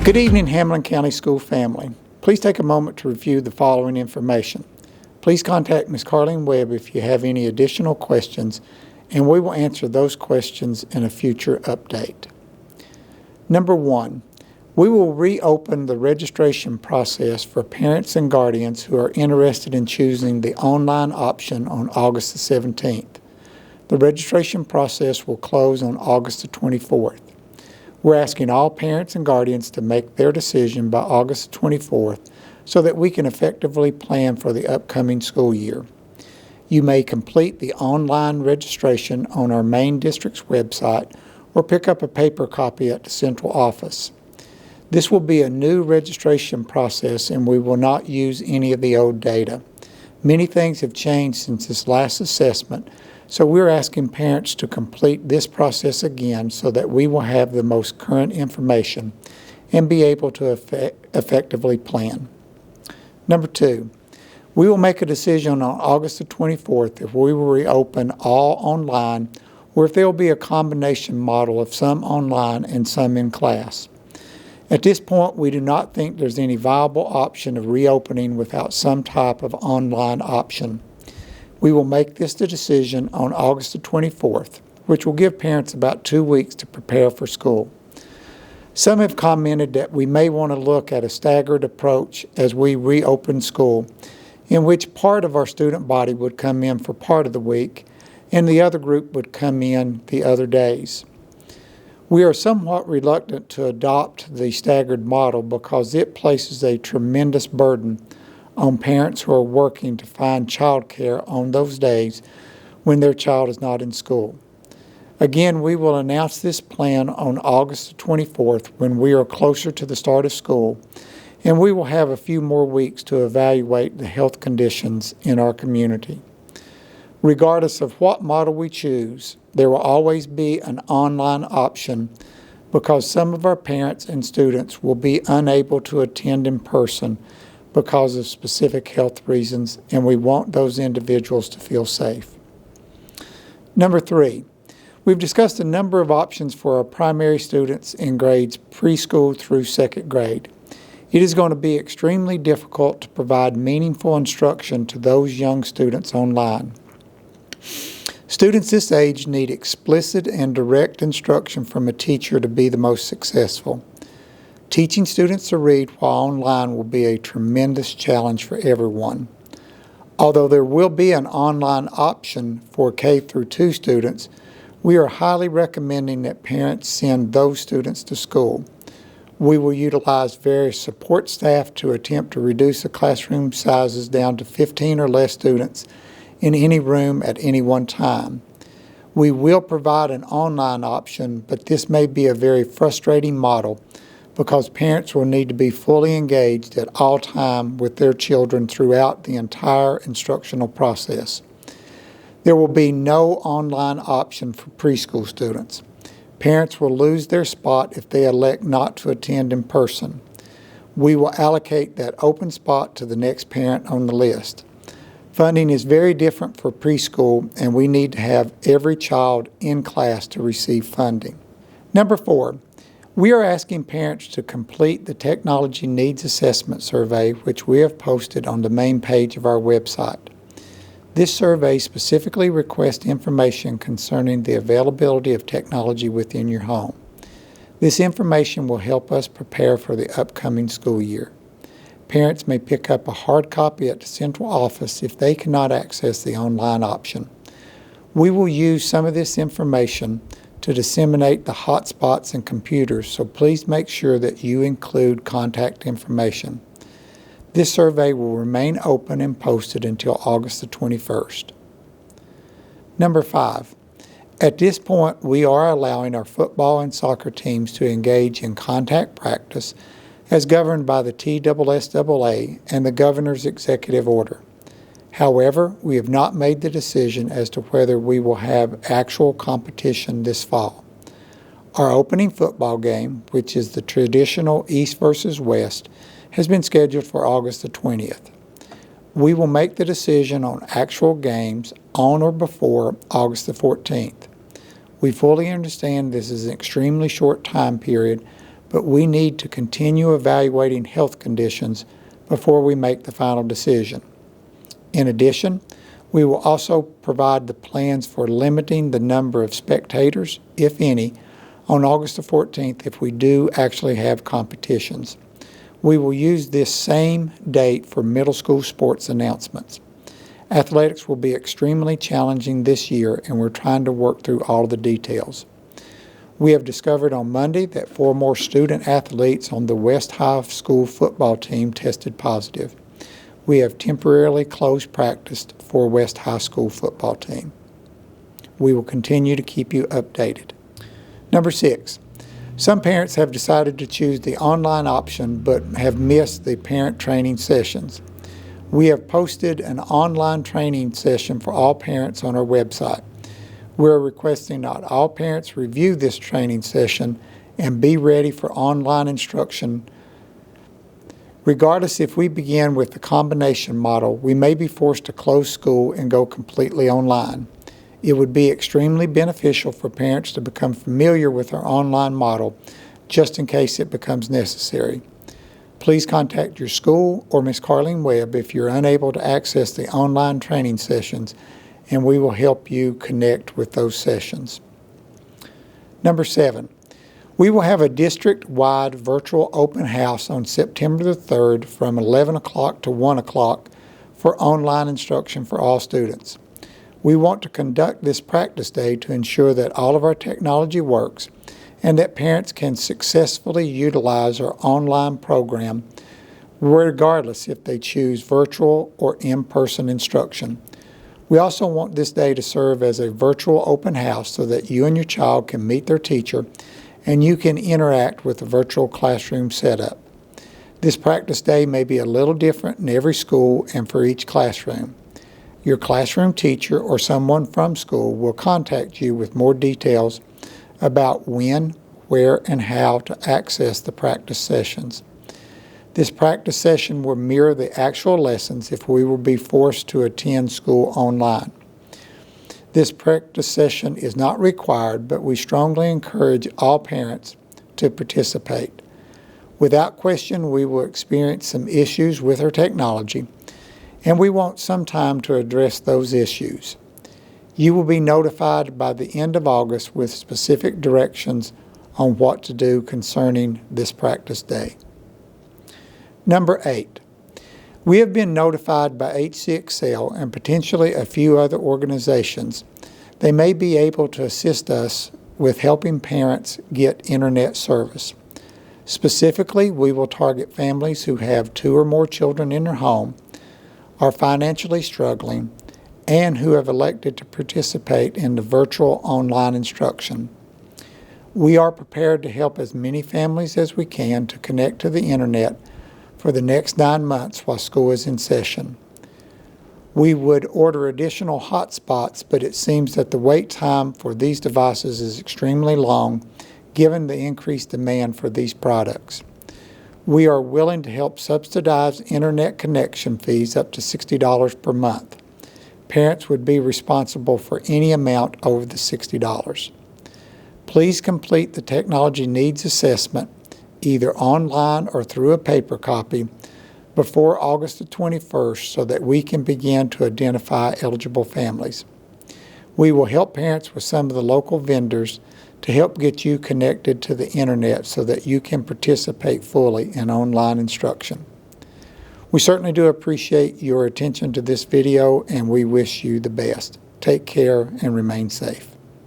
Good evening, Hamlin County School family. Please take a moment to review the following information. Please contact Ms. Carleen Webb if you have any additional questions, and we will answer those questions in a future update. Number 1, we will reopen the registration process for parents and guardians who are interested in choosing the online option on August the 17th. The registration process will close on August the 24th. We're asking all parents and guardians to make their decision by August 24th so that we can effectively plan for the upcoming school year. You may complete the online registration on our main district's website or pick up a paper copy at the central office. This will be a new registration process and we will not use any of the old data. Many things have changed since this last assessment, so we're asking parents to complete this process again so that we will have the most current information and be able to effectively plan. Number 2, we will make a decision on August the 24th if we will reopen all online or if there will be a combination model of some online and some in class. At this point, we do not think there's any viable option of reopening without some type of online option. We will make this decision on August the 24th, which will give parents about 2 weeks to prepare for school. Some have commented that we may want to look at a staggered approach as we reopen school, in which part of our student body would come in for part of the week and the other group would come in the other days. We are somewhat reluctant to adopt the staggered model because it places a tremendous burden on parents who are working to find childcare on those days when their child is not in school. Again, we will announce this plan on August 24th when we are closer to the start of school, and we will have a few more weeks to evaluate the health conditions in our community. Regardless of what model we choose, there will always be an online option because some of our parents and students will be unable to attend in person because of specific health reasons, and we want those individuals to feel safe. Number 3, we've discussed a number of options for our primary students in grades preschool through 2nd grade. It is going to be extremely difficult to provide meaningful instruction to those young students online. Students this age need explicit and direct instruction from a teacher to be the most successful. Teaching students to read while online will be a tremendous challenge for everyone. Although there will be an online option for K through 2 students, we are highly recommending that parents send those students to school. We will utilize various support staff to attempt to reduce the classroom sizes down to 15 or less students in any room at any one time. We will provide an online option, but this may be a very frustrating model because parents will need to be fully engaged at all time with their children throughout the entire instructional process. There will be no online option for preschool students. Parents will lose their spot if they elect not to attend in person. We will allocate that open spot to the next parent on the list. Funding is very different for preschool, and we need to have every child in class to receive funding. Number 4, we are asking parents to complete the Technology Needs Assessment Survey, which we have posted on the main page of our website. This survey specifically requests information concerning the availability of technology within your home. This information will help us prepare for the upcoming school year. Parents may pick up a hard copy at the central office if they cannot access the online option. We will use some of this information to disseminate the hotspots and computers, so please make sure that you include contact information. This survey will remain open and posted until August the 21st. Number 5, at this point we are allowing our football and soccer teams to engage in contact practice as governed by the TSSAA and the Governor's Executive Order. However, we have not made the decision as to whether we will have actual competition this fall. Our opening football game, which is the traditional East versus West, has been scheduled for August the 20th. We will make the decision on actual games on or before August the 14th. We fully understand this is an extremely short time period, but we need to continue evaluating health conditions before we make the final decision. In addition, we will also provide the plans for limiting the number of spectators, if any, on August the 14th if we do actually have competitions. We will use this same date for middle school sports announcements. Athletics will be extremely challenging this year, and we're trying to work through all of the details. We have discovered on Monday that 4 more student athletes on the West High School football team tested positive. We have temporarily closed practice for West High School football team. We will continue to keep you updated. Number 6, some parents have decided to choose the online option but have missed the parent training sessions. We have posted an online training session for all parents on our website. We're requesting that all parents review this training session and be ready for online instruction. Regardless if we begin with the combination model, we may be forced to close school and go completely online. It would be extremely beneficial for parents to become familiar with our online model just in case it becomes necessary. Please contact your school or Ms. Carleen Webb if you're unable to access the online training sessions, and we will help you connect with those sessions. Number 7, we will have a district-wide virtual open house on September the 3rd from 11 o'clock to 1 o'clock for online instruction for all students. We want to conduct this practice day to ensure that all of our technology works and that parents can successfully utilize our online program regardless if they choose virtual or in-person instruction. We also want this day to serve as a virtual open house so that you and your child can meet their teacher and you can interact with the virtual classroom setup. This practice day may be a little different in every school and for each classroom. Your classroom teacher or someone from school will contact you with more details about when, where, and how to access the practice sessions. This practice session will mirror the actual lessons if we will be forced to attend school online. This practice session is not required, but we strongly encourage all parents to participate. Without question, we will experience some issues with our technology, and we want some time to address those issues. You will be notified by the end of August with specific directions on what to do concerning this practice day. Number 8, we have been notified by HCXL and potentially a few other organizations. They may be able to assist us with helping parents get internet service. Specifically, we will target families who have 2 or more children in their home, are financially struggling, and who have elected to participate in the virtual online instruction. We are prepared to help as many families as we can to connect to the internet for the next 9 months while school is in session. We would order additional hotspots, but it seems that the wait time for these devices is extremely long given the increased demand for these products. We are willing to help subsidize internet connection fees up to $60 per month. Parents would be responsible for any amount over the $60. Please complete the technology needs assessment either online or through a paper copy before August the 21st so that we can begin to identify eligible families. We will help parents with some of the local vendors to help get you connected to the internet so that you can participate fully in online instruction. We certainly do appreciate your attention to this video, and we wish you the best. Take care and remain safe.